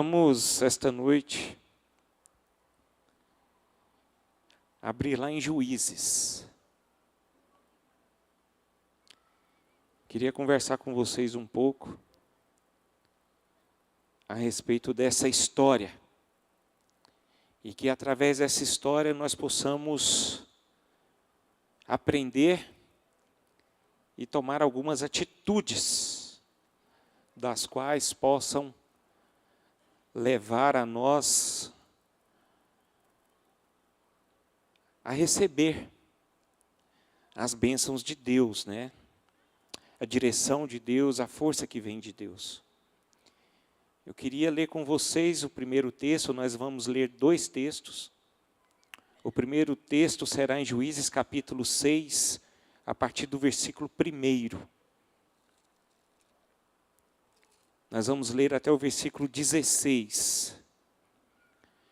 Vamos, esta noite, abrir lá em Juízes. Queria conversar com vocês um pouco a respeito dessa história. E que através dessa história nós possamos aprender e tomar algumas atitudes, das quais possam levar a nós a receber as bênçãos de Deus, né? A direção de Deus, a força que vem de Deus. Eu queria ler com vocês o primeiro texto, nós vamos ler dois textos. O primeiro texto será em Juízes capítulo 6, a partir do versículo 1. Nós vamos ler até o versículo 16,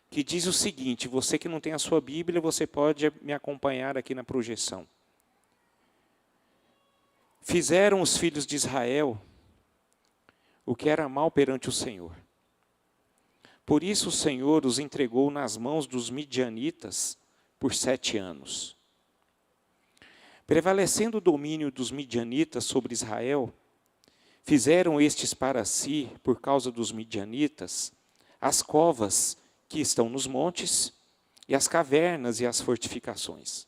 que diz o seguinte, você que não tem a sua Bíblia, você pode me acompanhar aqui na projeção. Fizeram os filhos de Israel o que era mal perante o Senhor. Por isso o Senhor os entregou nas mãos dos midianitas por 7 anos. Prevalecendo o domínio dos midianitas sobre Israel, fizeram estes para si, por causa dos midianitas, as covas que estão nos montes, e as cavernas e as fortificações.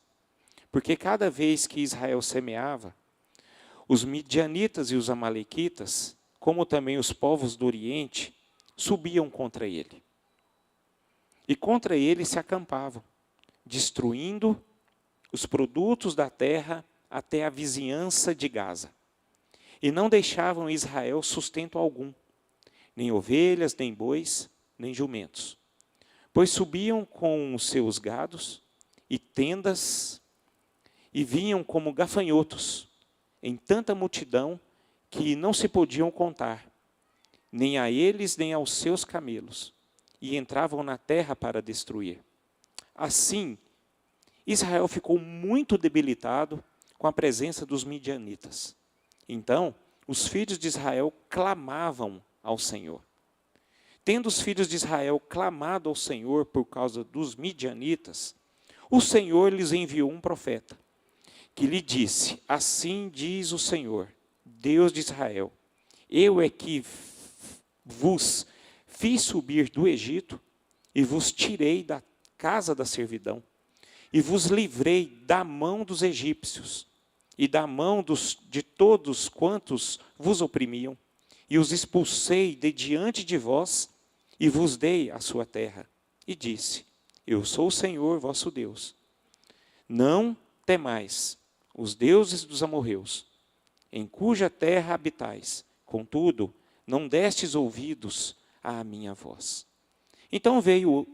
Porque cada vez que Israel semeava, os midianitas e os amalequitas, como também os povos do Oriente, subiam contra ele. E contra ele se acampavam, destruindo os produtos da terra até a vizinhança de Gaza. E não deixavam Israel sustento algum, nem ovelhas, nem bois, nem jumentos. Pois subiam com os seus gados e tendas, e vinham como gafanhotos, em tanta multidão que não se podiam contar, nem a eles, nem aos seus camelos, e entravam na terra para destruir. Assim, Israel ficou muito debilitado com a presença dos midianitas. Então, os filhos de Israel clamavam ao Senhor. Tendo os filhos de Israel clamado ao Senhor por causa dos midianitas, o Senhor lhes enviou um profeta, que lhe disse, assim diz o Senhor, Deus de Israel, eu é que vos fiz subir do Egito, e vos tirei da casa da servidão, e vos livrei da mão dos egípcios, e da mão de todos quantos vos oprimiam, e os expulsei de diante de vós, e vos dei a sua terra. E disse, eu sou o Senhor vosso Deus. Não temais os deuses dos amorreus, em cuja terra habitais, contudo, não destes ouvidos à minha voz. Então veio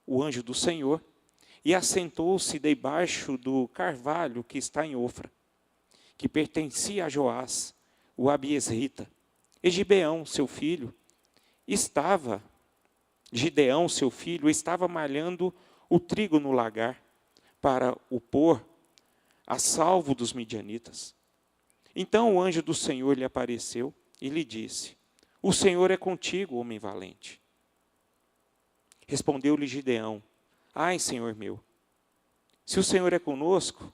o anjo do Senhor, e assentou-se debaixo do carvalho que está em Ofra, que pertencia a Joás, o abiesrita. E Gideão, seu filho, estava malhando o trigo no lagar, para o pôr a salvo dos midianitas. Então o anjo do Senhor lhe apareceu e lhe disse, o Senhor é contigo, homem valente. Respondeu-lhe Gideão, ai, Senhor meu, se o Senhor é conosco,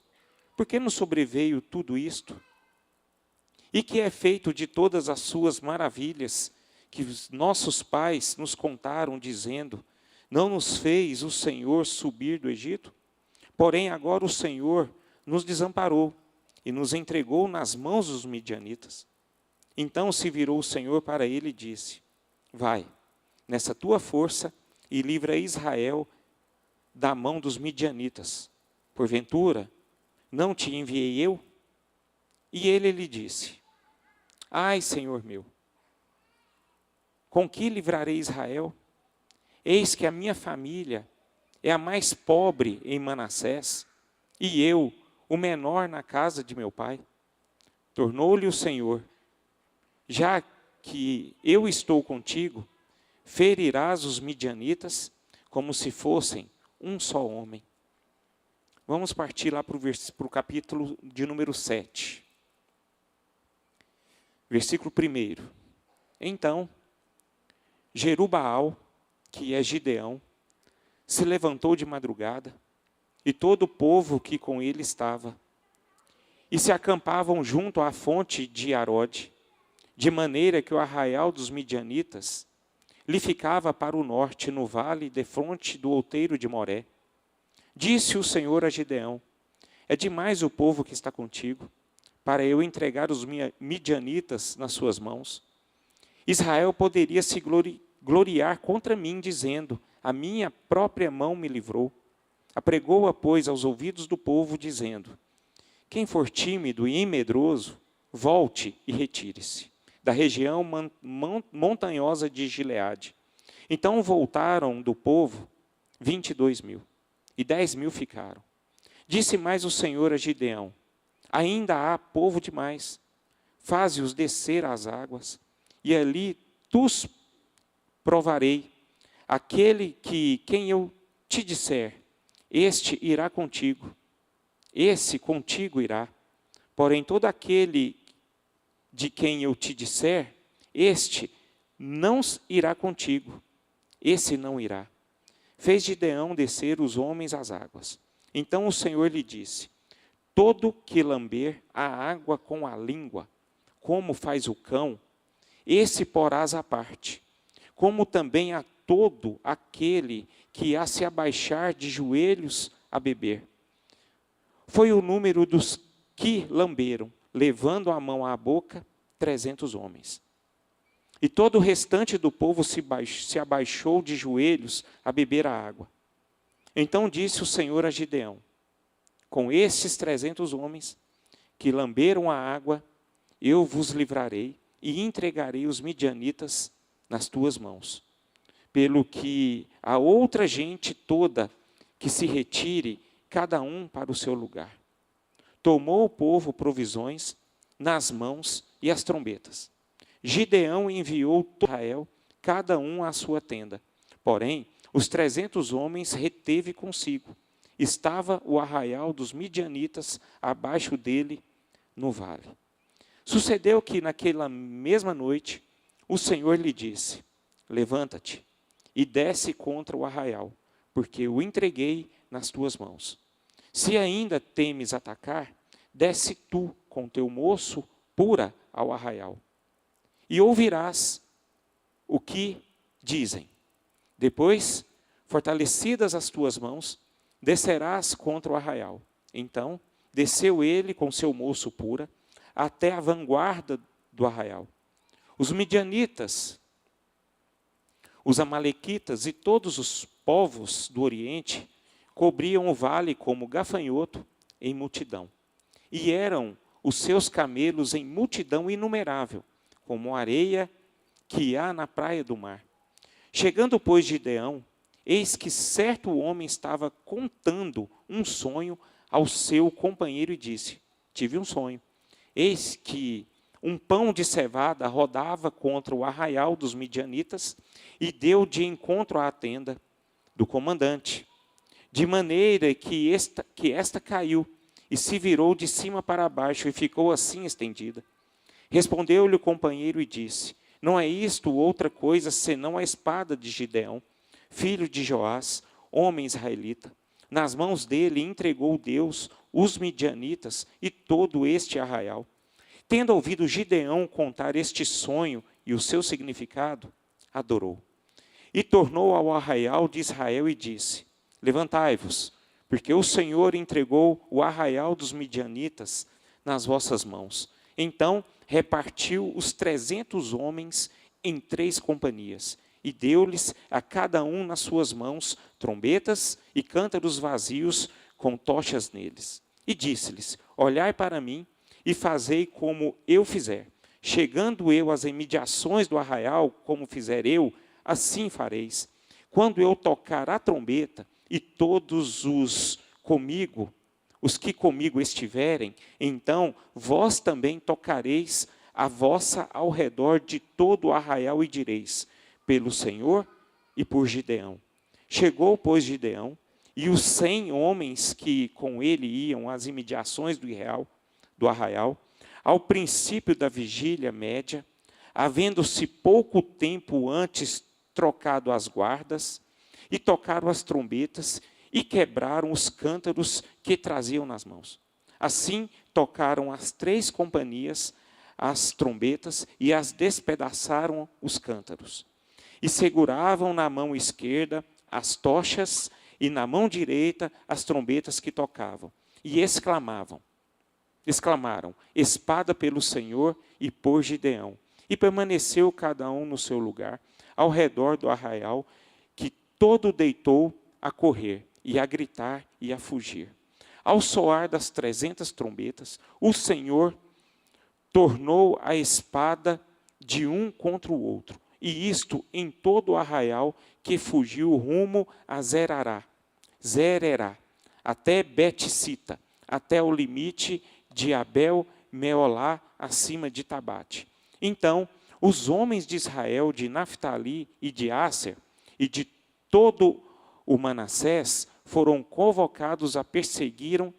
por que nos sobreveio tudo isto? E que é feito de todas as suas maravilhas, que os nossos pais nos contaram, dizendo, não nos fez o Senhor subir do Egito? Porém, agora o Senhor nos desamparou, e nos entregou nas mãos dos midianitas. Então se virou o Senhor para ele e disse, vai, nessa tua força, e livra Israel da mão dos midianitas. Porventura, não te enviei eu? E ele lhe disse, ai, Senhor meu, com que livrarei Israel? Eis que a minha família é a mais pobre em Manassés, e eu, o menor na casa de meu pai. Tornou-lhe o Senhor, já que eu estou contigo, ferirás os midianitas como se fossem um só homem. Vamos partir lá para o capítulo de número 7. Versículo 1. Então, Jerubaal, que é Gideão, se levantou de madrugada, e todo o povo que com ele estava, e se acampavam junto à fonte de Arode, de maneira que o arraial dos midianitas lhe ficava para o norte, no vale, defronte do outeiro de Moré. Disse o Senhor a Gideão: é demais o povo que está contigo, para eu entregar os midianitas nas suas mãos. Israel poderia se gloriar contra mim, dizendo: a minha própria mão me livrou. Apregou-a, pois, aos ouvidos do povo, dizendo: quem for tímido e medroso, volte e retire-se da região montanhosa de Gileade. Então voltaram do povo 22.000, e 10.000 ficaram. Disse mais o Senhor a Gideão: ainda há povo demais, faze-os descer às águas, e ali tus provarei. Aquele quem eu te disser, este irá contigo, esse contigo irá. Porém, todo aquele de quem eu te disser, este não irá contigo, esse não irá. Fez Gideão descer os homens às águas. Então o Senhor lhe disse: todo que lamber a água com a língua, como faz o cão, esse porás à parte, como também a todo aquele que a se abaixar de joelhos a beber. Foi o número dos que lamberam, levando a mão à boca, 300 homens. E todo o restante do povo se abaixou de joelhos a beber a água. Então disse o Senhor a Gideão: com estes 300 homens que lamberam a água, eu vos livrarei e entregarei os midianitas nas tuas mãos. Pelo que a outra gente toda que se retire, cada um para o seu lugar. Tomou o povo provisões nas mãos e as trombetas. Gideão enviou todo Israel, cada um à sua tenda. Porém, os 300 homens reteve consigo. Estava o arraial dos midianitas abaixo dele no vale. Sucedeu que naquela mesma noite, o Senhor lhe disse: levanta-te e desce contra o arraial, porque o entreguei nas tuas mãos. Se ainda temes atacar, desce tu com teu moço pura ao arraial, e ouvirás o que dizem. Depois, fortalecidas as tuas mãos, descerás contra o arraial. Então, desceu ele com seu moço pura, até a vanguarda do arraial. Os midianitas, os amalequitas e todos os povos do Oriente cobriam o vale como gafanhoto em multidão. E eram os seus camelos em multidão inumerável, como a areia que há na praia do mar. Chegando, pois, Gideão, eis que certo homem estava contando um sonho ao seu companheiro e disse: tive um sonho. Eis que um pão de cevada rodava contra o arraial dos midianitas e deu de encontro à tenda do comandante, de maneira que esta caiu e se virou de cima para baixo e ficou assim estendida. Respondeu-lhe o companheiro e disse: não é isto outra coisa senão a espada de Gideão, filho de Joás, homem israelita. Nas mãos dele entregou Deus os midianitas e todo este arraial. Tendo ouvido Gideão contar este sonho e o seu significado, adorou. E tornou ao arraial de Israel e disse: levantai-vos, porque o Senhor entregou o arraial dos midianitas nas vossas mãos. Então repartiu os 300 homens em 3 companhias, e deu-lhes a cada um nas suas mãos trombetas e cântaros vazios com tochas neles. E disse-lhes: olhai para mim e fazei como eu fizer. Chegando eu às imediações do arraial, como fizer eu, assim fareis. Quando eu tocar a trombeta, e todos os que comigo estiverem, então vós também tocareis a vossa ao redor de todo o arraial e direis: pelo Senhor e por Gideão. Chegou, pois, Gideão, e os 100 homens que com ele iam às imediações do arraial, ao princípio da vigília média, havendo-se pouco tempo antes trocado as guardas, e tocaram as trombetas, e quebraram os cântaros que traziam nas mãos. Assim tocaram as 3 companhias as trombetas, e as despedaçaram os cântaros. E seguravam na mão esquerda as tochas, e na mão direita as trombetas que tocavam. E exclamaram, espada pelo Senhor e por Gideão. E permaneceu cada um no seu lugar, ao redor do arraial, que todo deitou a correr, e a gritar e a fugir. Ao soar das 300 trombetas, o Senhor tornou a espada de um contra o outro, e isto em todo o arraial, que fugiu rumo a Zererá, até Bet-sita, até o limite de Abel-meolá, acima de Tabate. Então, os homens de Israel, de Naftali e de Asser, e de todo o Manassés, foram convocados a perseguiram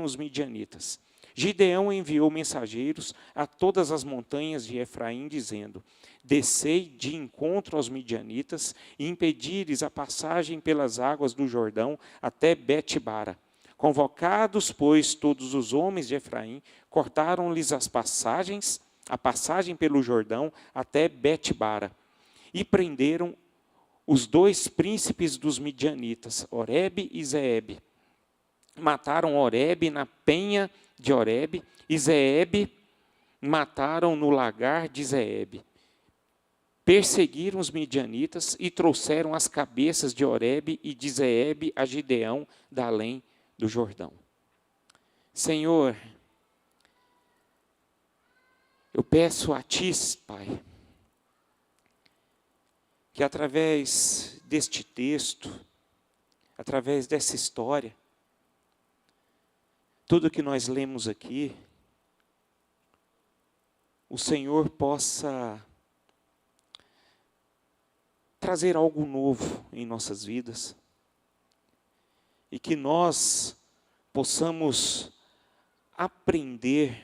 os midianitas. Gideão enviou mensageiros a todas as montanhas de Efraim, dizendo: descei de encontro aos midianitas e impedi-lhes a passagem pelas águas do Jordão até Bet-bara. Convocados, pois, todos os homens de Efraim, cortaram-lhes a passagem pelo Jordão até Bet-bara, e prenderam os 2 príncipes dos midianitas, Oreb e Zeeb. Mataram Oreb na penha de Oreb, e Zeeb mataram no lagar de Zeeb. Perseguiram os midianitas e trouxeram as cabeças de Oreb e de Zeeb a Gideão, da além do Jordão. Senhor, eu peço a Ti, Pai, que através deste texto, através dessa história, tudo que nós lemos aqui, o Senhor possa trazer algo novo em nossas vidas, e que nós possamos aprender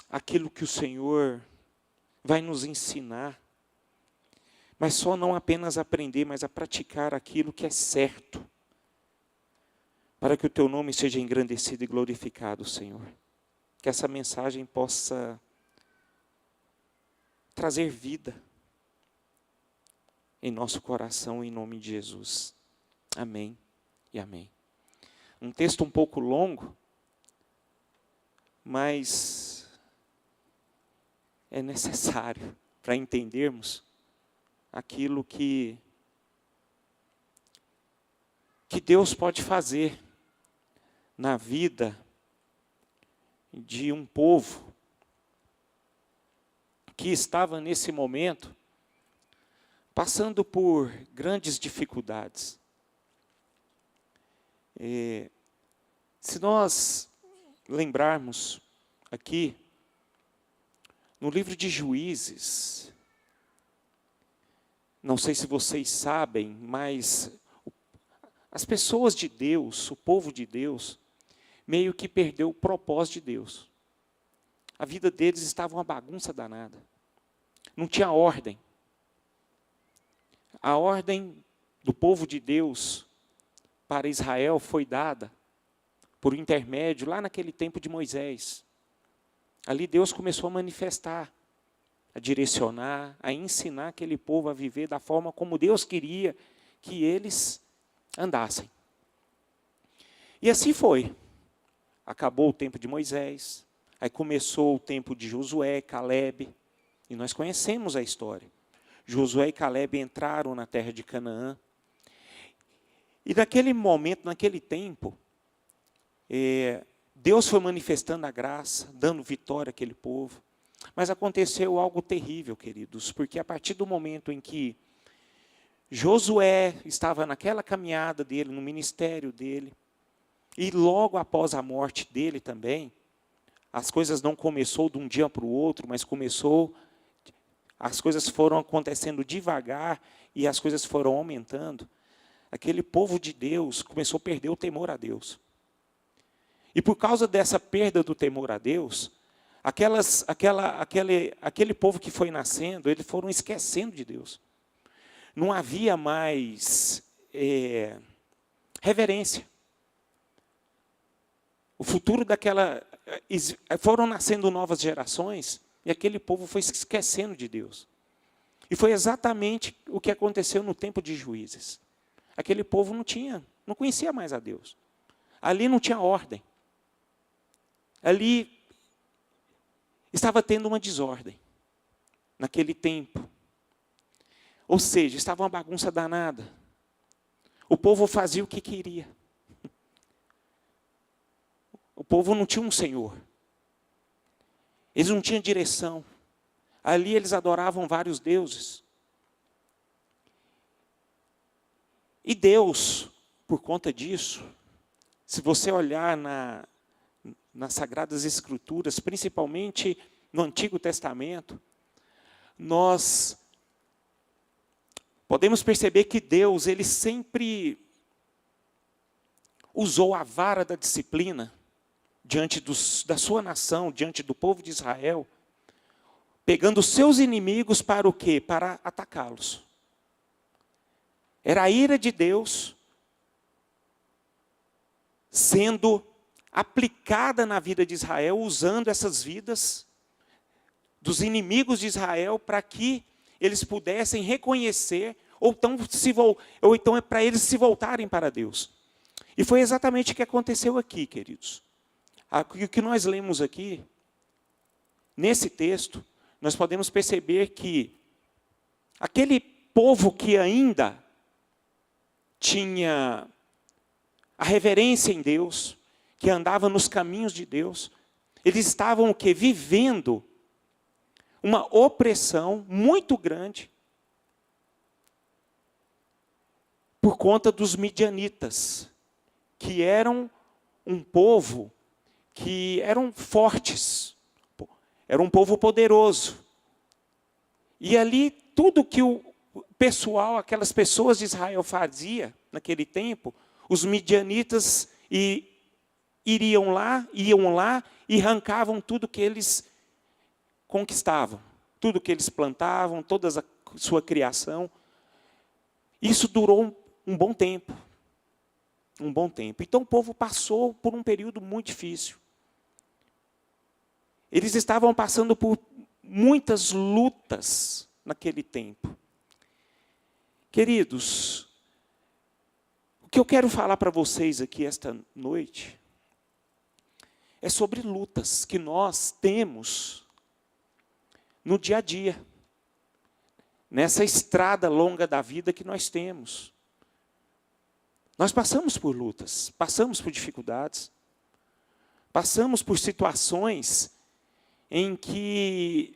aquilo que o Senhor vai nos ensinar, mas só não apenas aprender, mas a praticar aquilo que é certo, para que o Teu nome seja engrandecido e glorificado, Senhor. Que essa mensagem possa trazer vida em nosso coração, em nome de Jesus. Amém e amém. Um texto um pouco longo, mas é necessário para entendermos aquilo que Deus pode fazer na vida de um povo que estava nesse momento passando por grandes dificuldades. Se nós lembrarmos aqui, no livro de Juízes, não sei se vocês sabem, mas as pessoas de Deus, o povo de Deus, meio que perdeu o propósito de Deus. A vida deles estava uma bagunça danada. Não tinha ordem. A ordem do povo de Deus para Israel foi dada por intermédio lá naquele tempo de Moisés. Ali Deus começou a manifestar, a direcionar, a ensinar aquele povo a viver da forma como Deus queria que eles andassem. E assim foi. Acabou o tempo de Moisés, aí começou o tempo de Josué, Calebe, e nós conhecemos a história. Josué e Calebe entraram na terra de Canaã. E naquele momento, naquele tempo, Deus foi manifestando a graça, dando vitória àquele povo. Mas aconteceu algo terrível, queridos, porque a partir do momento em que Josué estava naquela caminhada dele, no ministério dele, e logo após a morte dele também, as coisas não começou de um dia para o outro, mas as coisas foram acontecendo devagar e as coisas foram aumentando. Aquele povo de Deus começou a perder o temor a Deus. E por causa dessa perda do temor a Deus, Aquele povo que foi nascendo, eles foram esquecendo de Deus. Não havia mais reverência. O futuro foram nascendo novas gerações e aquele povo foi se esquecendo de Deus. E foi exatamente o que aconteceu no tempo de Juízes. Aquele povo não conhecia mais a Deus. Ali não tinha ordem. Ali estava tendo uma desordem, naquele tempo. Ou seja, estava uma bagunça danada. O povo fazia o que queria. O povo não tinha um Senhor. Eles não tinham direção. Ali eles adoravam vários deuses. E Deus, por conta disso, se você olhar nas Sagradas Escrituras, principalmente no Antigo Testamento, nós podemos perceber que Deus, ele sempre usou a vara da disciplina diante da sua nação, diante do povo de Israel, pegando os seus inimigos para o quê? Para atacá-los. Era a ira de Deus sendo aplicada na vida de Israel, usando essas vidas dos inimigos de Israel para que eles pudessem reconhecer, ou então é para eles se voltarem para Deus. E foi exatamente o que aconteceu aqui, queridos. O que nós lemos aqui, nesse texto, nós podemos perceber que aquele povo que ainda tinha a reverência em Deus, que andava nos caminhos de Deus, eles estavam o quê? Vivendo uma opressão muito grande por conta dos midianitas, que eram um povo que eram fortes, era um povo poderoso. E ali tudo que o pessoal, aquelas pessoas de Israel fazia naquele tempo, os midianitas iam lá e arrancavam tudo que eles conquistavam, tudo que eles plantavam, toda a sua criação. Isso durou um bom tempo. Um bom tempo. Então o povo passou por um período muito difícil. Eles estavam passando por muitas lutas naquele tempo. Queridos, o que eu quero falar para vocês aqui esta noite é sobre lutas que nós temos no dia a dia, nessa estrada longa da vida que nós temos. Nós passamos por lutas, passamos por dificuldades, passamos por situações em que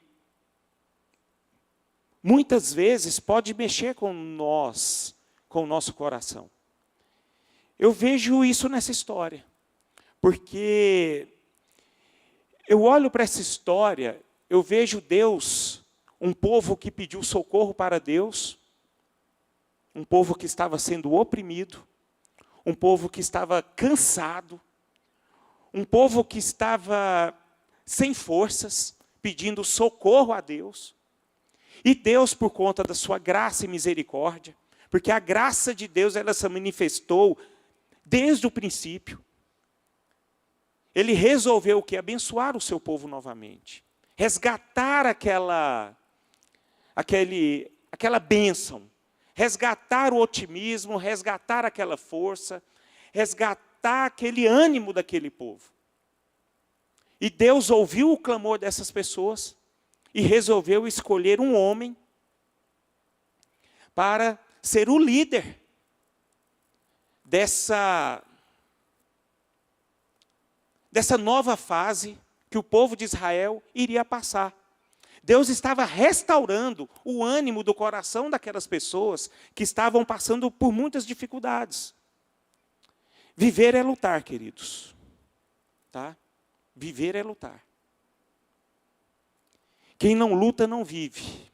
muitas vezes pode mexer com nós, com o nosso coração. Eu vejo isso nessa história, porque eu olho para essa história, eu vejo Deus, um povo que pediu socorro para Deus, um povo que estava sendo oprimido, um povo que estava cansado, um povo que estava sem forças, pedindo socorro a Deus. E Deus, por conta da sua graça e misericórdia, porque a graça de Deus ela se manifestou desde o princípio, Ele resolveu o quê? Abençoar o seu povo novamente. Resgatar aquela bênção. Resgatar o otimismo, resgatar aquela força, resgatar aquele ânimo daquele povo. E Deus ouviu o clamor dessas pessoas e resolveu escolher um homem para ser o líder dessa nova fase que o povo de Israel iria passar. Deus estava restaurando o ânimo do coração daquelas pessoas que estavam passando por muitas dificuldades. Viver é lutar, queridos. Tá? Viver é lutar. Quem não luta, não vive.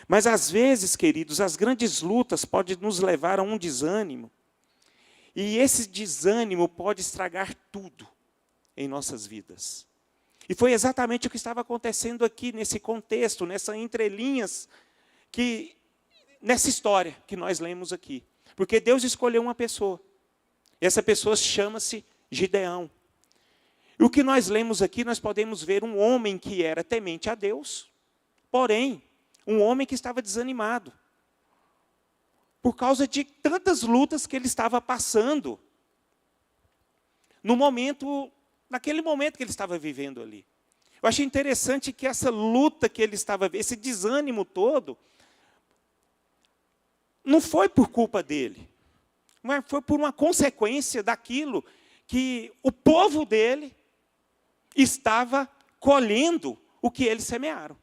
Mas às vezes, queridos, as grandes lutas podem nos levar a um desânimo. E esse desânimo pode estragar tudo em nossas vidas. E foi exatamente o que estava acontecendo aqui, nesse contexto, nessas entrelinhas, nessa história que nós lemos aqui. Porque Deus escolheu uma pessoa. E essa pessoa chama-se Gideão. E o que nós lemos aqui, nós podemos ver um homem que era temente a Deus, porém, um homem que estava desanimado, por causa de tantas lutas que ele estava passando, naquele momento que ele estava vivendo ali. Eu achei interessante que essa luta que ele estava vivendo, esse desânimo todo, não foi por culpa dele, mas foi por uma consequência daquilo que o povo dele estava colhendo o que eles semearam.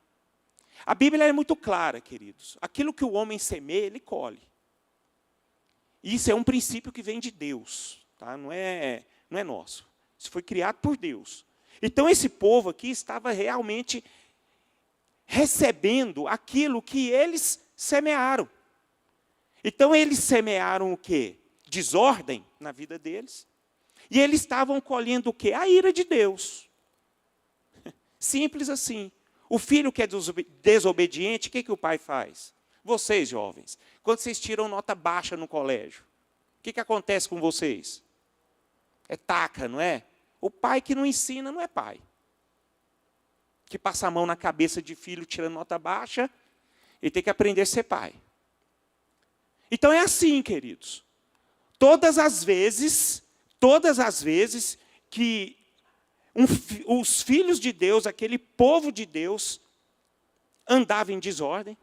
A Bíblia é muito clara, queridos. Aquilo que o homem semeia, ele colhe. Isso é um princípio que vem de Deus, tá? Não é nosso. Isso foi criado por Deus. Então, esse povo aqui estava realmente recebendo aquilo que eles semearam. Então, eles semearam o quê? Desordem na vida deles. E eles estavam colhendo o quê? A ira de Deus. Simples assim. O filho que é desobediente, o que o pai faz? Vocês, jovens, quando vocês tiram nota baixa no colégio, o que acontece com vocês? É taca, não é? O pai que não ensina não é pai. Que passa a mão na cabeça de filho tirando nota baixa, ele tem que aprender a ser pai. Então é assim, queridos. Todas as vezes que os filhos de Deus, aquele povo de Deus, andava em desordem,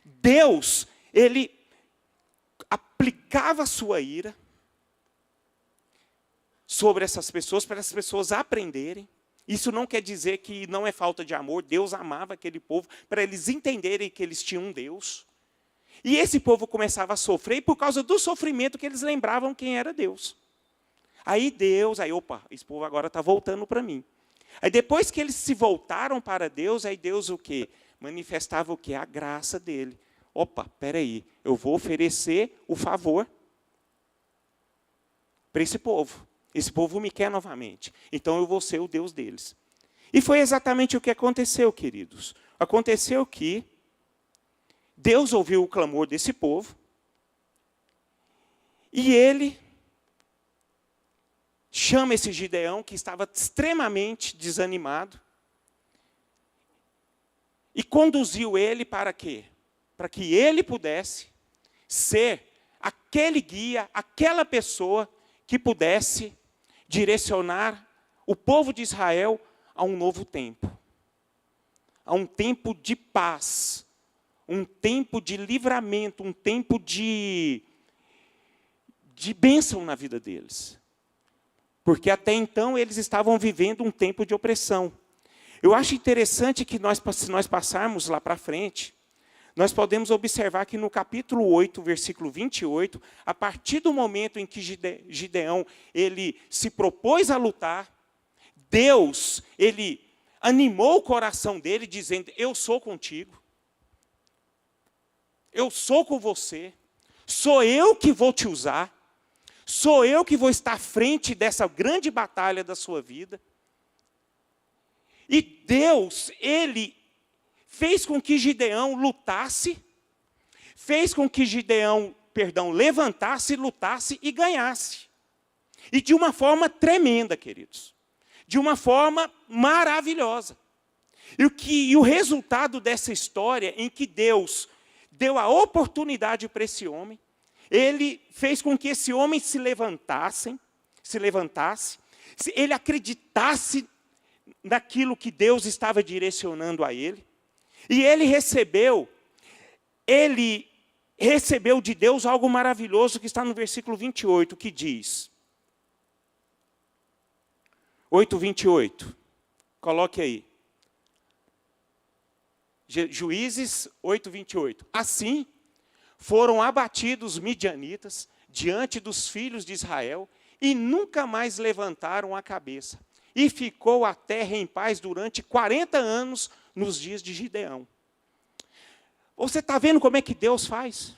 Deus, ele aplicava a sua ira sobre essas pessoas, para as pessoas aprenderem. Isso não quer dizer que não é falta de amor. Deus amava aquele povo, para eles entenderem que eles tinham um Deus. E esse povo começava a sofrer, e por causa do sofrimento que eles lembravam quem era Deus. Aí opa, esse povo agora está voltando para mim. Aí depois que eles se voltaram para Deus, aí Deus o quê? Manifestava o quê? A graça dele. Opa, peraí, eu vou oferecer o favor para esse povo. Esse povo me quer novamente. Então eu vou ser o Deus deles. E foi exatamente o que aconteceu, queridos. Aconteceu que Deus ouviu o clamor desse povo, e ele chama esse Gideão, que estava extremamente desanimado, e conduziu ele para quê? Para que ele pudesse ser aquele guia, aquela pessoa que pudesse direcionar o povo de Israel a um novo tempo. A um tempo de paz, um tempo de livramento, um tempo de bênção na vida deles. Porque até então eles estavam vivendo um tempo de opressão. Eu acho interessante que se nós passarmos lá para frente, nós podemos observar que no capítulo 8, versículo 28, a partir do momento em que Gideão ele se propôs a lutar, Deus ele animou o coração dele, dizendo: eu sou contigo, eu sou com você, sou eu que vou te usar, sou eu que vou estar à frente dessa grande batalha da sua vida. E Deus, ele fez com que Gideão lutasse, fez com que Gideão, levantasse, lutasse e ganhasse. E de uma forma tremenda, queridos. De uma forma maravilhosa. E o resultado dessa história, em que Deus deu a oportunidade para esse homem, ele fez com que esse homem se levantasse, ele acreditasse naquilo que Deus estava direcionando a ele, e ele recebeu de Deus algo maravilhoso que está no versículo 28, que diz, 8:28, coloque aí, Juízes 8:28, assim foram abatidos os midianitas diante dos filhos de Israel e nunca mais levantaram a cabeça. E ficou a terra em paz durante 40 anos nos dias de Gideão. Você está vendo como é que Deus faz?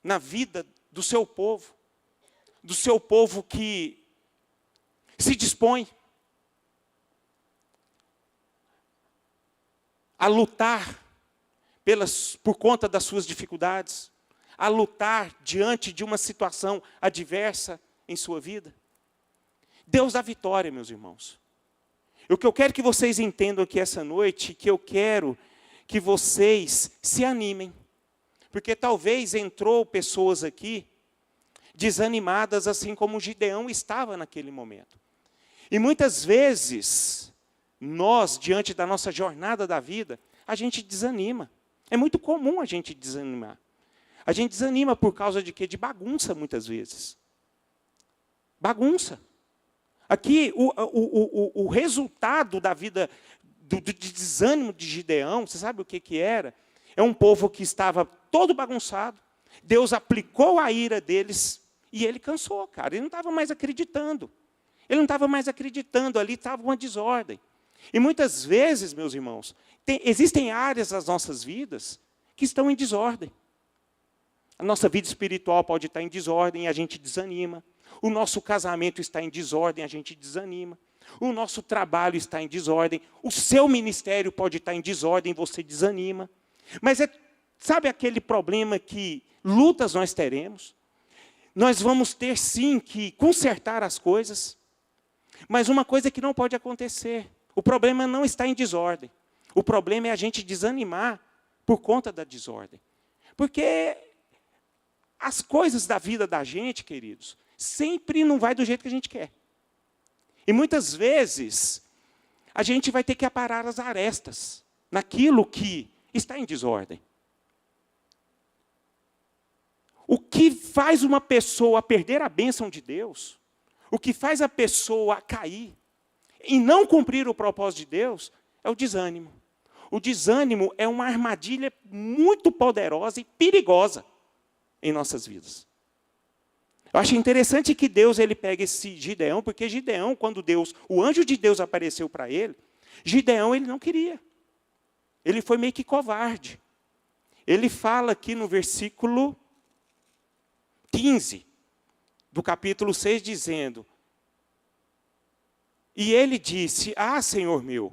Na vida do seu povo que se dispõe, a lutar por conta das suas dificuldades, a lutar diante de uma situação adversa em sua vida? Deus dá vitória, meus irmãos. O que eu quero que vocês entendam aqui essa noite, que eu quero que vocês se animem. Porque talvez entrou pessoas aqui desanimadas, assim como Gideão estava naquele momento. E muitas vezes, nós, diante da nossa jornada da vida, a gente desanima. É muito comum a gente desanimar. A gente desanima por causa de quê? De bagunça, muitas vezes. Bagunça. Aqui, o resultado da vida, de desânimo de Gideão, você sabe o que era? É um povo que estava todo bagunçado. Deus aplicou a ira deles e ele cansou, cara. Ele não estava mais acreditando. Ele não estava mais acreditando, ali estava uma desordem. E muitas vezes, meus irmãos, existem áreas das nossas vidas que estão em desordem. A nossa vida espiritual pode estar em desordem e a gente desanima. O nosso casamento está em desordem, a gente desanima. O nosso trabalho está em desordem. O seu ministério pode estar em desordem, você desanima. Mas sabe aquele problema que lutas nós teremos? Nós vamos ter sim que consertar as coisas. Mas uma coisa que não pode acontecer. O problema não está em desordem. O problema é a gente desanimar por conta da desordem. Porque as coisas da vida da gente, queridos, sempre não vai do jeito que a gente quer. E muitas vezes, a gente vai ter que aparar as arestas naquilo que está em desordem. O que faz uma pessoa perder a bênção de Deus, o que faz a pessoa cair e não cumprir o propósito de Deus, é o desânimo. O desânimo é uma armadilha muito poderosa e perigosa em nossas vidas. Eu acho interessante que Deus ele pega esse Gideão, porque Gideão, quando o anjo de Deus apareceu para ele, Gideão ele não queria. Ele foi meio que covarde. Ele fala aqui no versículo 15 do capítulo 6, dizendo: e ele disse: ah, Senhor meu,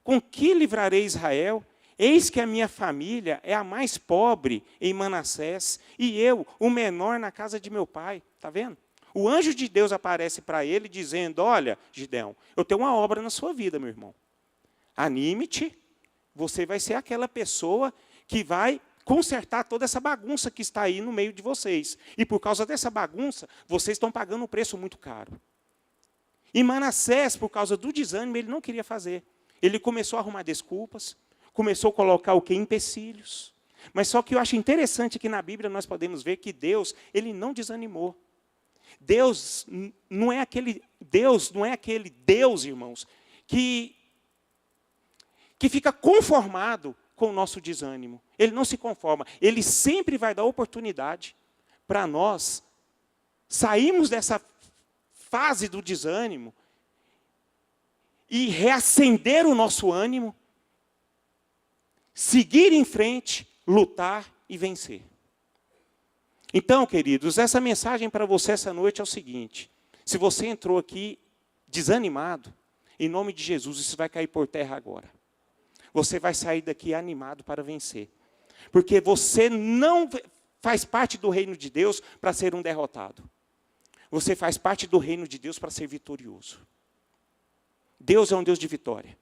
com que livrarei Israel? Eis que a minha família é a mais pobre em Manassés, e eu, o menor na casa de meu pai. Está vendo? O anjo de Deus aparece para ele, dizendo: olha, Gideão, eu tenho uma obra na sua vida, meu irmão. Anime-te, você vai ser aquela pessoa que vai consertar toda essa bagunça que está aí no meio de vocês. E por causa dessa bagunça, vocês estão pagando um preço muito caro. E Manassés, por causa do desânimo, ele não queria fazer. Ele começou a arrumar desculpas, começou a colocar o quê? Empecilhos. Mas só que eu acho interessante que na Bíblia nós podemos ver que Deus, ele não desanimou. Deus não é aquele Deus, irmãos, que fica conformado com o nosso desânimo. Ele não se conforma. Ele sempre vai dar oportunidade para nós sairmos dessa fase do desânimo e reacender o nosso ânimo, seguir em frente, lutar e vencer. Então, queridos, essa mensagem para você essa noite é o seguinte: se você entrou aqui desanimado, em nome de Jesus, isso vai cair por terra agora. Você vai sair daqui animado para vencer. Porque você não faz parte do reino de Deus para ser um derrotado. Você faz parte do reino de Deus para ser vitorioso. Deus é um Deus de vitória.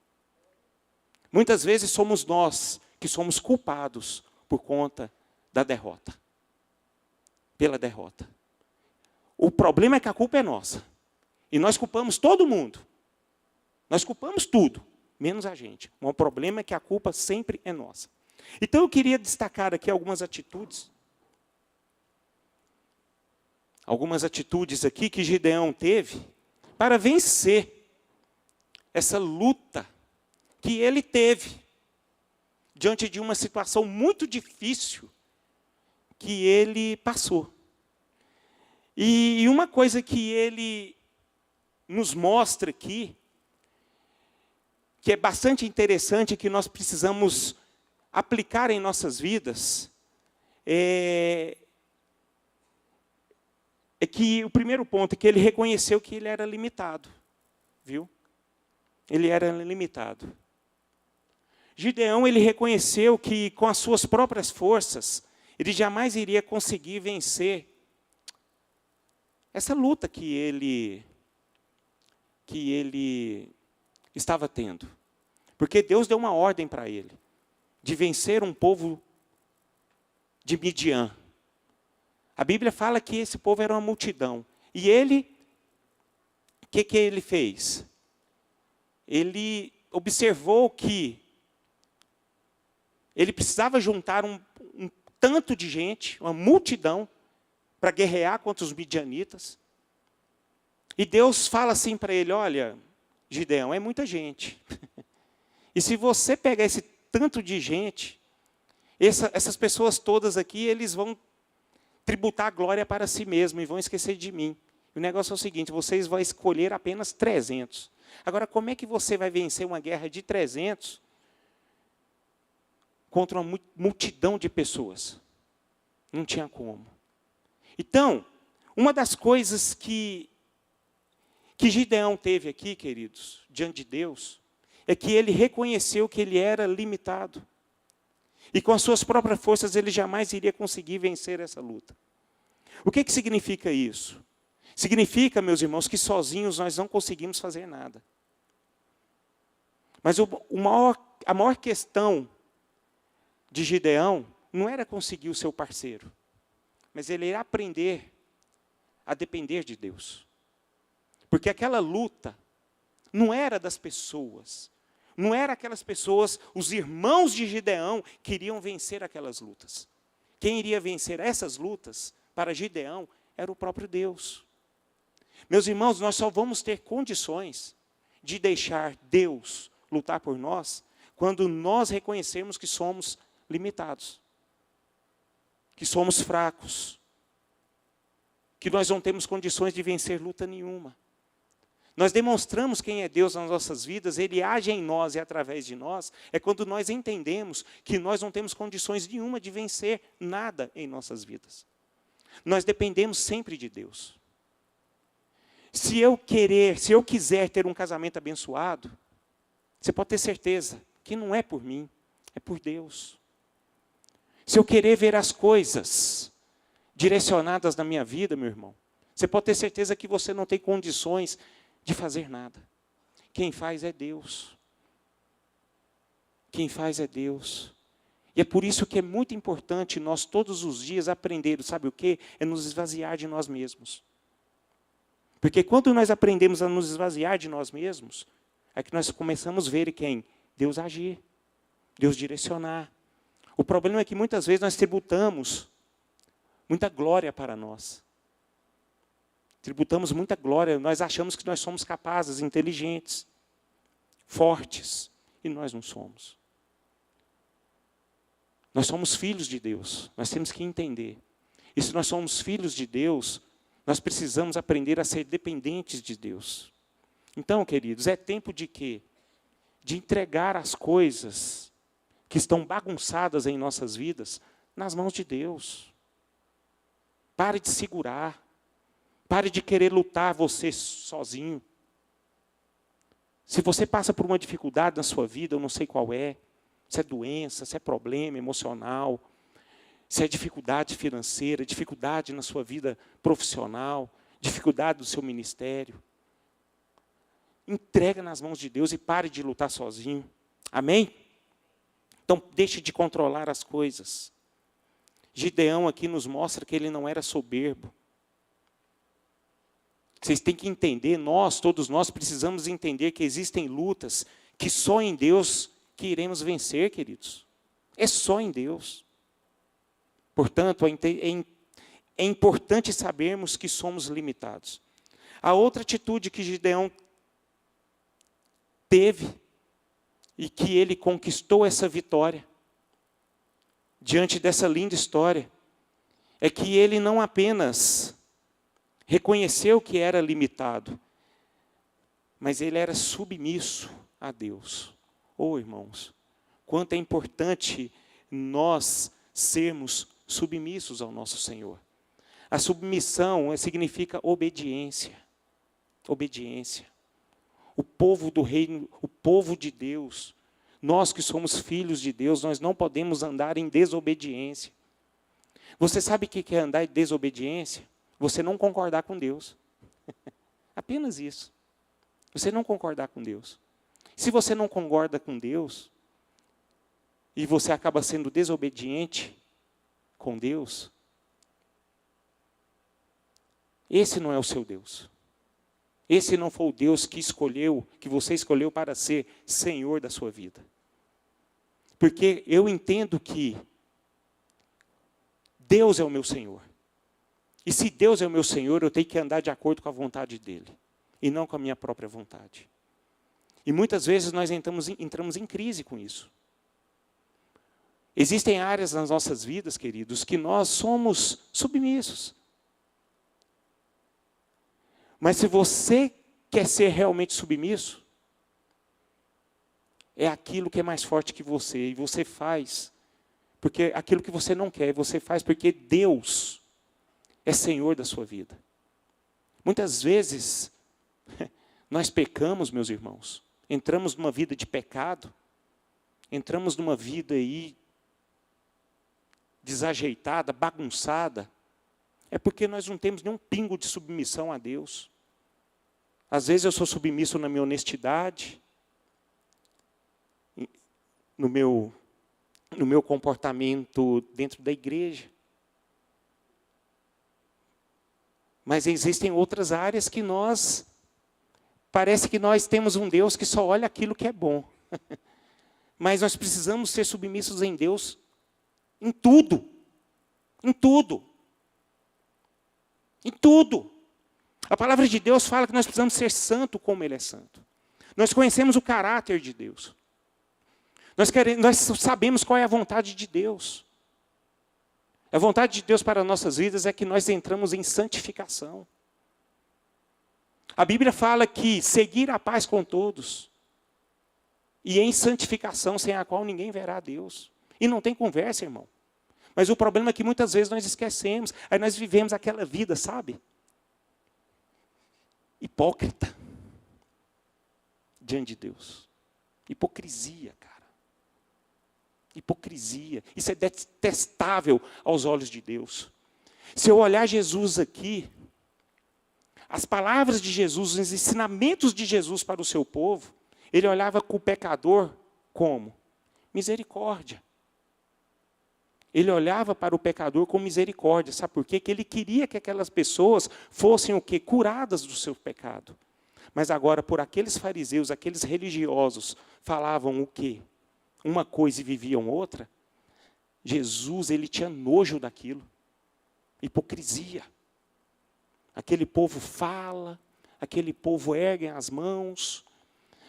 Muitas vezes somos nós que somos culpados por conta da derrota. Pela derrota. O problema é que a culpa é nossa. E nós culpamos todo mundo. Nós culpamos tudo, menos a gente. O problema é que a culpa sempre é nossa. Então eu queria destacar aqui algumas atitudes. Algumas atitudes aqui que Gideão teve para vencer essa luta que ele teve diante de uma situação muito difícil que ele passou. E uma coisa que ele nos mostra aqui, que é bastante interessante, que nós precisamos aplicar em nossas vidas, é que o primeiro ponto é que ele reconheceu que ele era limitado. Viu? Ele era limitado. Gideão, ele reconheceu que com as suas próprias forças, ele jamais iria conseguir vencer essa luta que ele estava tendo. Porque Deus deu uma ordem para ele, de vencer um povo de Midian. A Bíblia fala que esse povo era uma multidão. E ele, o que ele fez? Ele observou que ele precisava juntar um tanto de gente, uma multidão, para guerrear contra os midianitas. E Deus fala assim para ele, olha, Gideão, é muita gente. E se você pegar esse tanto de gente, essas pessoas todas aqui, eles vão tributar a glória para si mesmo e vão esquecer de mim. E o negócio é o seguinte, vocês vão escolher apenas 300. Agora, como é que você vai vencer uma guerra de 300 contra uma multidão de pessoas? Não tinha como. Então, uma das coisas que Gideão teve aqui, queridos, diante de Deus, é que ele reconheceu que ele era limitado. E com as suas próprias forças ele jamais iria conseguir vencer essa luta. O que significa isso? Significa, meus irmãos, que sozinhos nós não conseguimos fazer nada. Mas a maior questão de Gideão não era conseguir o seu parceiro, mas ele ia aprender a depender de Deus. Porque aquela luta não era das pessoas, não era aquelas pessoas, os irmãos de Gideão que iriam vencer aquelas lutas. Quem iria vencer essas lutas, para Gideão, era o próprio Deus. Meus irmãos, nós só vamos ter condições de deixar Deus lutar por nós, quando nós reconhecermos que somos limitados, que somos fracos, que nós não temos condições de vencer luta nenhuma. Nós demonstramos quem é Deus nas nossas vidas, Ele age em nós e através de nós, é quando nós entendemos que nós não temos condições nenhuma de vencer nada em nossas vidas. Nós dependemos sempre de Deus. Se eu quiser ter um casamento abençoado, você pode ter certeza que não é por mim, é por Deus. Se eu querer ver as coisas direcionadas na minha vida, meu irmão, você pode ter certeza que você não tem condições de fazer nada. Quem faz é Deus. Quem faz é Deus. E é por isso que é muito importante nós todos os dias aprender, sabe o quê? É nos esvaziar de nós mesmos. Porque quando nós aprendemos a nos esvaziar de nós mesmos, é que nós começamos a ver quem? Deus agir, Deus direcionar. O problema é que muitas vezes nós tributamos muita glória para nós. Tributamos muita glória, nós achamos que nós somos capazes, inteligentes, fortes, e nós não somos. Nós somos filhos de Deus, nós temos que entender. E se nós somos filhos de Deus, nós precisamos aprender a ser dependentes de Deus. Então, queridos, é tempo de quê? De entregar as coisas que estão bagunçadas em nossas vidas nas mãos de Deus. Pare de segurar. Pare de querer lutar você sozinho. Se você passa por uma dificuldade na sua vida, eu não sei qual é, se é doença, se é problema emocional, se é dificuldade financeira, dificuldade na sua vida profissional, dificuldade do seu ministério, entrega nas mãos de Deus e pare de lutar sozinho. Amém? Então, deixe de controlar as coisas. Gideão aqui nos mostra que ele não era soberbo. Vocês têm que entender, todos nós precisamos entender que existem lutas que só em Deus que iremos vencer, queridos. É só em Deus. Portanto, é importante sabermos que somos limitados. A outra atitude que Gideão teve e que ele conquistou essa vitória, diante dessa linda história, é que ele não apenas reconheceu que era limitado, mas ele era submisso a Deus. Irmãos, quanto é importante nós sermos submissos ao nosso Senhor. A submissão significa obediência. Obediência. O povo do reino, o povo de Deus, Nós que somos filhos de Deus, nós não podemos andar em desobediência. Você sabe o que é andar em desobediência? Você não concordar com Deus. Apenas isso. Você não concordar com Deus. Se você não concorda com Deus, e você acaba sendo desobediente com Deus, esse não é o seu Deus. Esse não foi o Deus que escolheu, que você escolheu para ser Senhor da sua vida. Porque eu entendo que Deus é o meu Senhor. E se Deus é o meu Senhor, eu tenho que andar de acordo com a vontade dEle, e não com a minha própria vontade. E muitas vezes nós entramos em crise com isso. Existem áreas nas nossas vidas, queridos, que nós somos submissos. Mas se você quer ser realmente submisso, é aquilo que é mais forte que você, e você faz, porque aquilo que você não quer, você faz porque Deus é Senhor da sua vida. Muitas vezes, nós pecamos, meus irmãos, entramos numa vida de pecado, entramos numa vida aí desajeitada, bagunçada, é porque nós não temos nenhum pingo de submissão a Deus. Às vezes eu sou submisso na minha honestidade, no meu comportamento dentro da igreja. Mas existem outras áreas que parece que nós temos um Deus que só olha aquilo que é bom. Mas nós precisamos ser submissos em Deus em tudo. Em tudo. Em tudo. A palavra de Deus fala que nós precisamos ser santo como Ele é santo. Nós conhecemos o caráter de Deus. Nós sabemos qual é a vontade de Deus. A vontade de Deus para nossas vidas é que nós entramos em santificação. A Bíblia fala que seguir a paz com todos, e em santificação, sem a qual ninguém verá a Deus. E não tem conversa, irmão. Mas o problema é que muitas vezes nós esquecemos, aí nós vivemos aquela vida, sabe? Hipócrita. Diante de Deus. Hipocrisia, cara. Hipocrisia. Isso é detestável aos olhos de Deus. Se eu olhar Jesus aqui, as palavras de Jesus, os ensinamentos de Jesus para o seu povo, ele olhava com o pecador como? Misericórdia. Ele olhava para o pecador com misericórdia. Sabe por quê? Que ele queria que aquelas pessoas fossem o quê? Curadas do seu pecado. Mas agora, por aqueles fariseus, aqueles religiosos, falavam o quê? Uma coisa e viviam outra. Jesus, ele tinha nojo daquilo. Hipocrisia. Aquele povo fala, aquele povo ergue as mãos,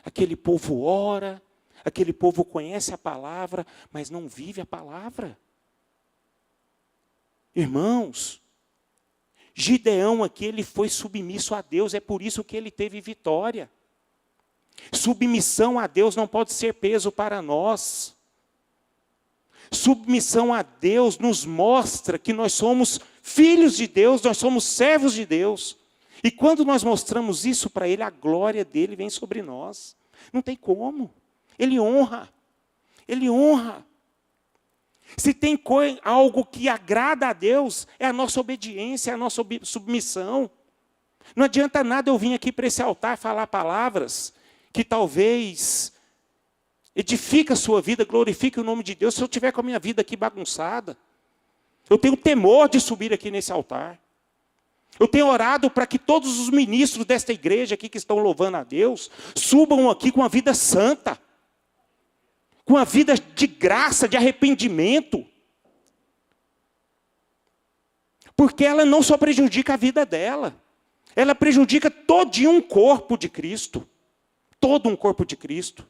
aquele povo ora, aquele povo conhece a palavra, mas não vive a palavra. Irmãos, Gideão aqui, ele foi submisso a Deus, é por isso que ele teve vitória. Submissão a Deus não pode ser peso para nós. Submissão a Deus nos mostra que nós somos filhos de Deus, nós somos servos de Deus. E quando nós mostramos isso para Ele, a glória dEle vem sobre nós. Não tem como. Ele honra. Ele honra. Se tem algo que agrada a Deus, é a nossa obediência, é a nossa submissão. Não adianta nada eu vir aqui para esse altar falar palavras que talvez edifique a sua vida, glorifique o nome de Deus, se eu tiver com a minha vida aqui bagunçada. Eu tenho temor de subir aqui nesse altar. Eu tenho orado para que todos os ministros desta igreja aqui que estão louvando a Deus, subam aqui com a vida santa. Com a vida de graça, de arrependimento. Porque ela não só prejudica a vida dela, ela prejudica todo um corpo de Cristo. Todo um corpo de Cristo.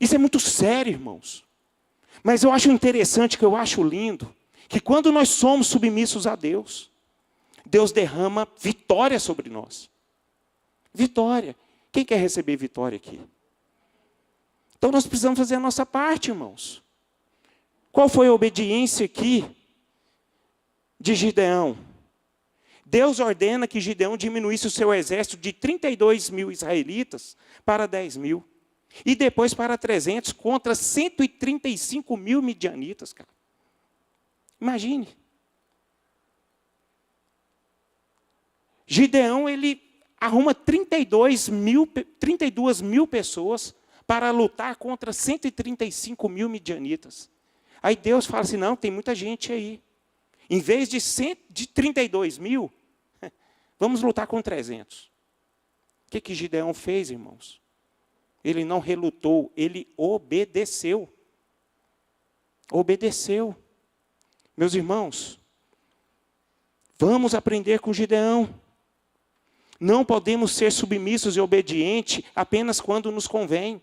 Isso é muito sério, irmãos. Mas eu acho interessante, que eu acho lindo, que quando nós somos submissos a Deus, Deus derrama vitória sobre nós. Vitória. Quem quer receber vitória aqui? Então nós precisamos fazer a nossa parte, irmãos. Qual foi a obediência aqui de Gideão? Deus ordena que Gideão diminuísse o seu exército de 32 mil israelitas para 10 mil. E depois para 300 contra 135 mil midianitas, cara. Imagine. Gideão, ele arruma 32 mil pessoas para lutar contra 135 mil midianitas. Aí Deus fala assim, não, tem muita gente aí. Em vez de 32 mil, vamos lutar com 300. O que Gideão fez, irmãos? Ele não relutou, ele obedeceu. Obedeceu. Meus irmãos, vamos aprender com Gideão. Não podemos ser submissos e obedientes apenas quando nos convém.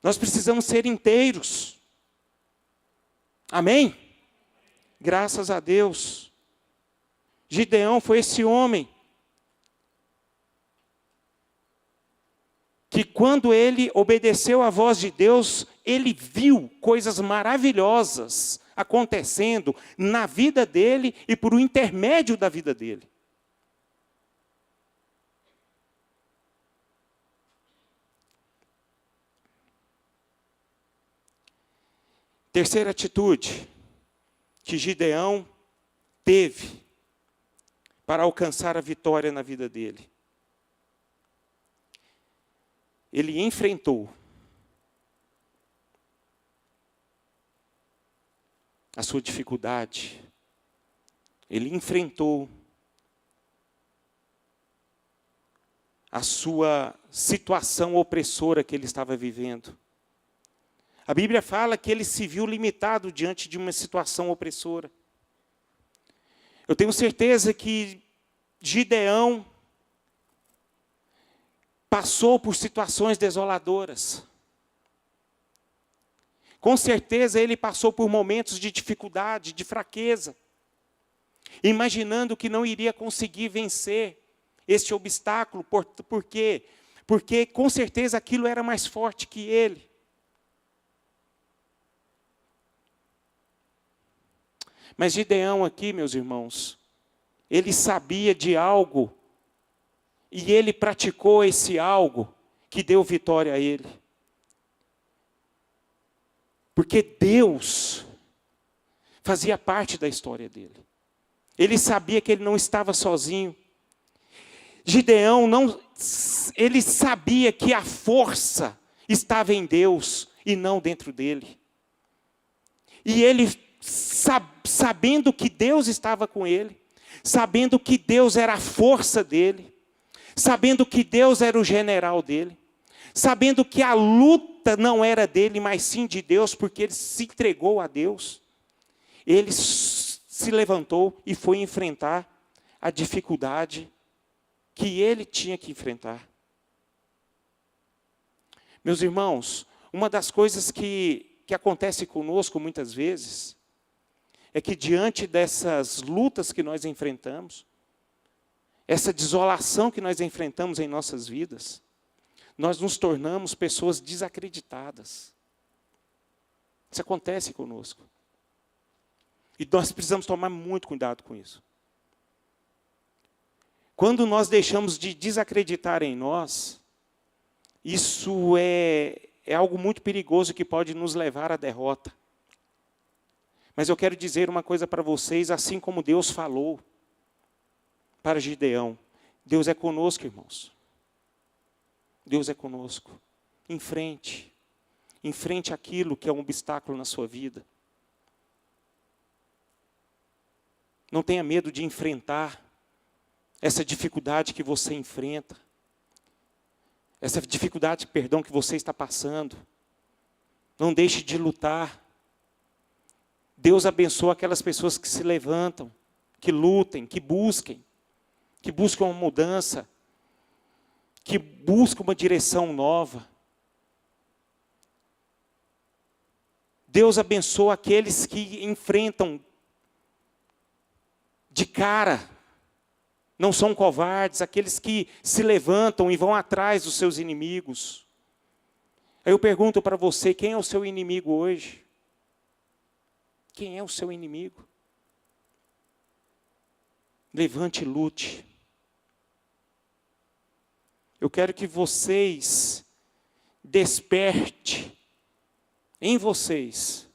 Nós precisamos ser inteiros. Amém? Graças a Deus. Gideão foi esse homem que quando ele obedeceu à voz de Deus, ele viu coisas maravilhosas acontecendo na vida dele e por um intermédio da vida dele. Terceira atitude que Gideão teve para alcançar a vitória na vida dele. Ele enfrentou a sua dificuldade. Ele enfrentou a sua situação opressora que ele estava vivendo. A Bíblia fala que ele se viu limitado diante de uma situação opressora. Eu tenho certeza que Gideão passou por situações desoladoras. Com certeza ele passou por momentos de dificuldade, de fraqueza, imaginando que não iria conseguir vencer este obstáculo. Por quê? Porque com certeza aquilo era mais forte que ele. Mas Gideão aqui, meus irmãos, ele sabia de algo e ele praticou esse algo que deu vitória a ele. Porque Deus fazia parte da história dele. Ele sabia que ele não estava sozinho. Gideão ele sabia que a força estava em Deus e não dentro dele. E ele sabendo que Deus estava com ele, sabendo que Deus era a força dele, sabendo que Deus era o general dele, sabendo que a luta não era dele, mas sim de Deus, porque ele se entregou a Deus, ele se levantou e foi enfrentar a dificuldade que ele tinha que enfrentar. Meus irmãos, uma das coisas que acontece conosco muitas vezes, é que diante dessas lutas que nós enfrentamos, essa desolação que nós enfrentamos em nossas vidas, nós nos tornamos pessoas desacreditadas. Isso acontece conosco. E nós precisamos tomar muito cuidado com isso. Quando nós deixamos de desacreditar em nós, isso é algo muito perigoso que pode nos levar à derrota. Mas eu quero dizer uma coisa para vocês, assim como Deus falou para Gideão. Deus é conosco, irmãos. Deus é conosco. Enfrente. Enfrente aquilo que é um obstáculo na sua vida. Não tenha medo de enfrentar essa dificuldade que você enfrenta. Essa dificuldade, perdão, que você está passando. Não deixe de lutar. Deus abençoa aquelas pessoas que se levantam, que lutem, que busquem uma mudança, que buscam uma direção nova. Deus abençoa aqueles que enfrentam de cara, não são covardes, aqueles que se levantam e vão atrás dos seus inimigos. Aí eu pergunto para você, quem é o seu inimigo hoje? Quem é o seu inimigo? Levante e lute. eu quero que vocês desperte em vocês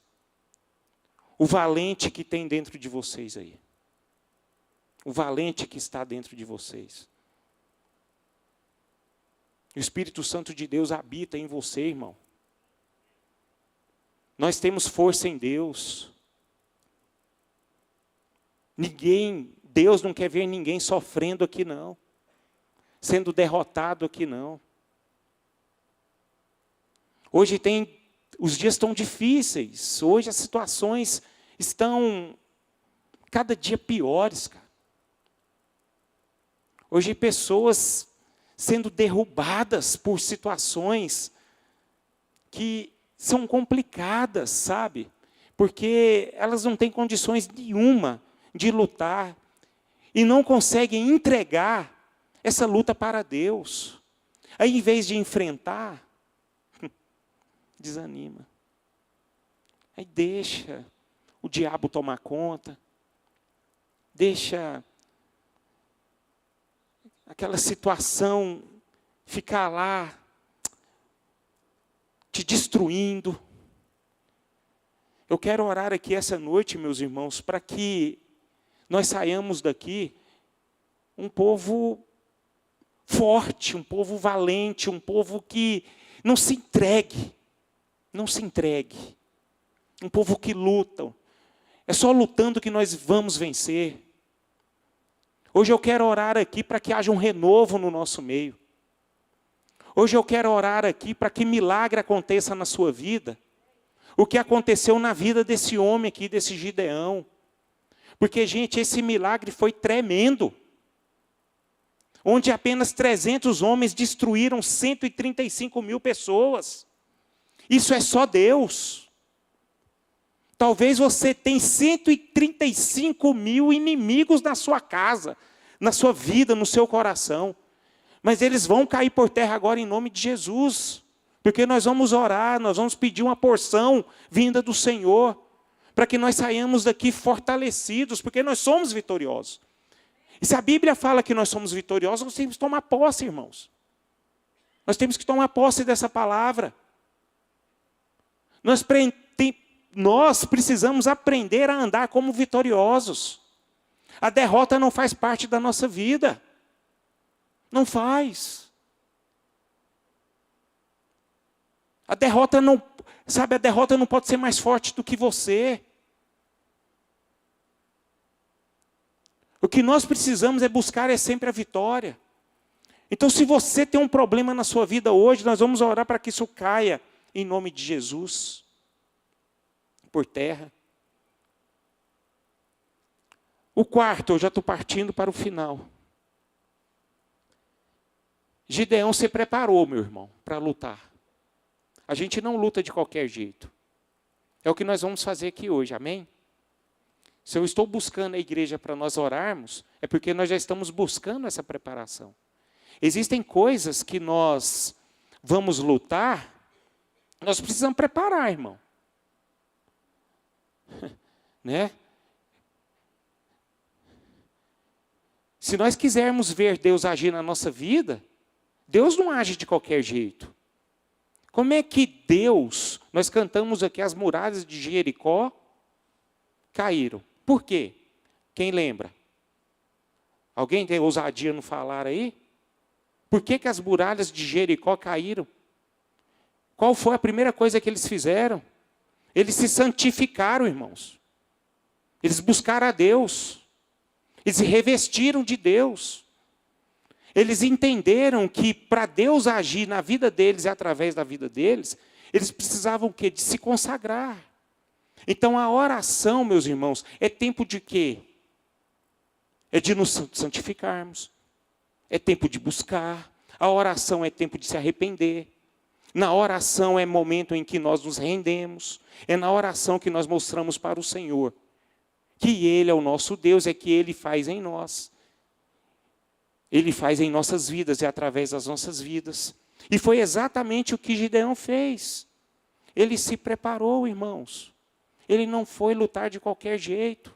o valente que tem dentro de vocês aí. O valente que está dentro de vocês. O Espírito Santo de Deus habita em você, irmão. Nós temos força em Deus. Deus não quer ver ninguém sofrendo aqui não. Sendo derrotado aqui não. Hoje os dias estão difíceis. Hoje as situações estão cada dia piores, cara. Hoje pessoas sendo derrubadas por situações que são complicadas, sabe? Porque elas não têm condições nenhuma de lutar e não conseguem entregar essa luta para Deus. Aí, em vez de enfrentar, desanima. Aí deixa o diabo tomar conta, deixa aquela situação ficar lá, te destruindo. Eu quero orar aqui essa noite, meus irmãos, para que nós saiamos daqui um povo forte, um povo valente, um povo que não se entregue, um povo que luta. É só lutando que nós vamos vencer. Hoje eu quero orar aqui para que haja um renovo no nosso meio. Hoje eu quero orar aqui para que milagre aconteça na sua vida. O que aconteceu na vida desse homem aqui, desse Gideão. Porque, gente, esse milagre foi tremendo. Onde apenas 300 homens destruíram 135.000 pessoas. Isso é só Deus. Talvez você tenha 135.000 inimigos na sua casa, na sua vida, no seu coração. Mas eles vão cair por terra agora em nome de Jesus. Porque nós vamos orar, nós vamos pedir uma porção vinda do Senhor. Para que nós saiamos daqui fortalecidos, porque nós somos vitoriosos. E se a Bíblia fala que nós somos vitoriosos, nós temos que tomar posse, irmãos. Nós temos que tomar posse dessa palavra. Nós precisamos aprender a andar como vitoriosos. A derrota não faz parte da nossa vida. Não faz. A derrota não pode ser mais forte do que você. O que nós precisamos é buscar sempre a vitória. Então, se você tem um problema na sua vida hoje, nós vamos orar para que isso caia em nome de Jesus. Por terra. O quarto, eu já estou partindo para o final. Gideão se preparou, meu irmão, para lutar. A gente não luta de qualquer jeito. É o que nós vamos fazer aqui hoje, amém? Se eu estou buscando a igreja para nós orarmos, é porque nós já estamos buscando essa preparação. Existem coisas que nós vamos lutar, nós precisamos preparar, irmão. Né? Se nós quisermos ver Deus agir na nossa vida, Deus não age de qualquer jeito. Como é que Deus, nós cantamos aqui, as muralhas de Jericó caíram. Por quê? Quem lembra? Alguém tem ousadia no falar aí? Por que as muralhas de Jericó caíram? Qual foi a primeira coisa que eles fizeram? Eles se santificaram, irmãos. Eles buscaram a Deus. Eles se revestiram de Deus. Eles entenderam que para Deus agir na vida deles e através da vida deles, eles precisavam o quê? De se consagrar. Então a oração, meus irmãos, é tempo de quê? É de nos santificarmos. É tempo de buscar. A oração é tempo de se arrepender. Na oração é momento em que nós nos rendemos. É na oração que nós mostramos para o Senhor que Ele é o nosso Deus, é que Ele faz em nós. Ele faz em nossas vidas e através das nossas vidas. E foi exatamente o que Gideão fez. Ele se preparou, irmãos. Ele não foi lutar de qualquer jeito.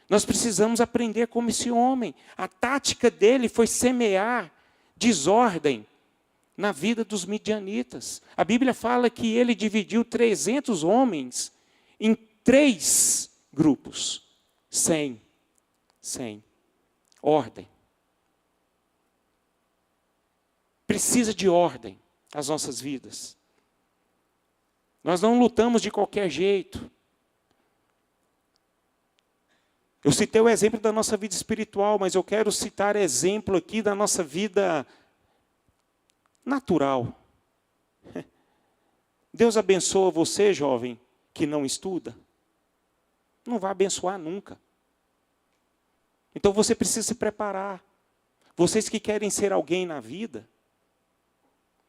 Nós precisamos aprender como esse homem. A tática dele foi semear desordem na vida dos midianitas. A Bíblia fala que ele dividiu 300 homens em 3 grupos. 100. Ordem. Precisa de ordem as nossas vidas. Nós não lutamos de qualquer jeito. Eu citei o exemplo da nossa vida espiritual, mas eu quero citar exemplo aqui da nossa vida natural. Deus abençoa você, jovem, que não estuda? Não vai abençoar nunca. Então você precisa se preparar. Vocês que querem ser alguém na vida,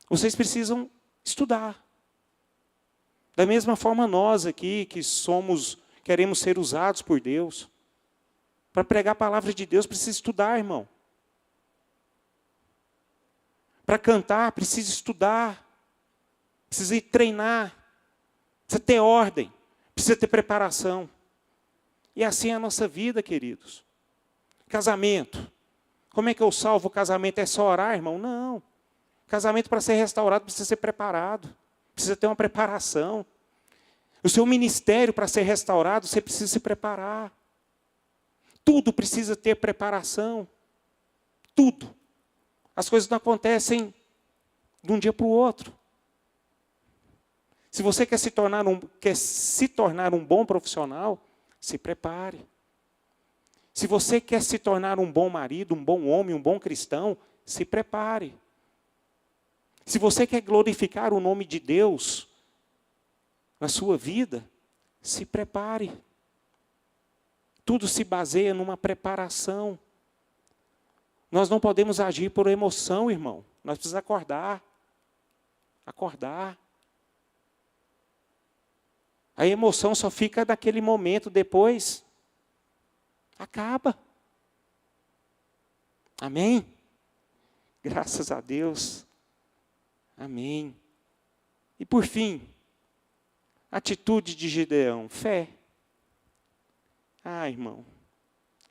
vocês precisam estudar. Da mesma forma nós aqui, que queremos ser usados por Deus. Para pregar a palavra de Deus, precisa estudar, irmão. Para cantar, precisa estudar. Precisa ir treinar. Precisa ter ordem. Precisa ter preparação. E assim é a nossa vida, queridos. Casamento. Como é que eu salvo o casamento? É só orar, irmão? Não. Casamento, para ser restaurado, precisa ser preparado. Precisa ter uma preparação. O seu ministério, para ser restaurado, você precisa se preparar. Tudo precisa ter preparação. Tudo. As coisas não acontecem de um dia para o outro. Se você quer se tornar um bom profissional, se prepare. Se você quer se tornar um bom marido, um bom homem, um bom cristão, se prepare. Se você quer glorificar o nome de Deus na sua vida, se prepare. Tudo se baseia numa preparação. Nós não podemos agir por emoção, irmão. Nós precisamos acordar. Acordar. A emoção só fica naquele momento, depois acaba. Amém? Graças a Deus. Amém. E por fim, atitude de Gideão, fé. Ah, irmão,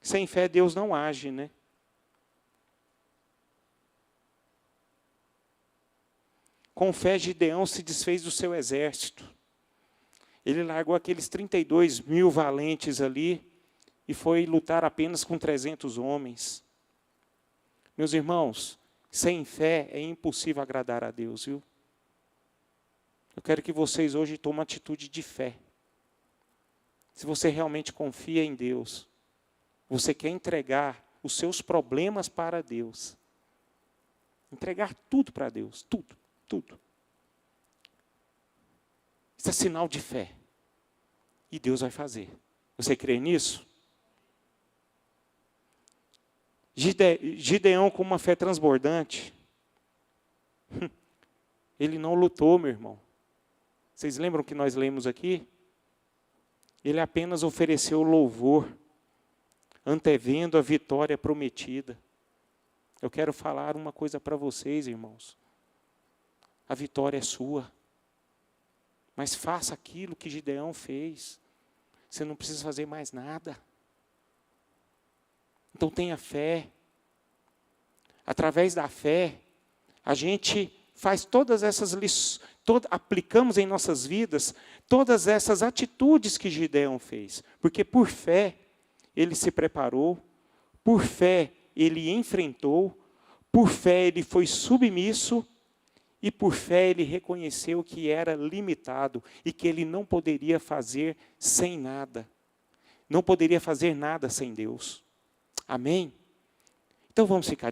sem fé Deus não age, né? Com fé Gideão se desfez do seu exército. Ele largou aqueles 32 mil valentes ali e foi lutar apenas com 300 homens. Meus irmãos, sem fé é impossível agradar a Deus, viu? Eu quero que vocês hoje tomem uma atitude de fé. Se você realmente confia em Deus, você quer entregar os seus problemas para Deus. Entregar tudo para Deus, tudo. Isso é sinal de fé. E Deus vai fazer. Você crê nisso? Gideão, com uma fé transbordante, ele não lutou, meu irmão. Vocês lembram que nós lemos aqui? Ele apenas ofereceu louvor, antevendo a vitória prometida. Eu quero falar uma coisa para vocês, irmãos. A vitória é sua. Mas faça aquilo que Gideão fez. Você não precisa fazer mais nada. Então tenha fé. Através da fé, a gente faz todas essas lições, aplicamos em nossas vidas todas essas atitudes que Gideão fez. Porque por fé, ele se preparou, por fé, ele enfrentou, por fé, ele foi submisso, e por fé ele reconheceu que era limitado e que ele não poderia fazer sem nada. Não poderia fazer nada sem Deus. Amém? Então vamos ficar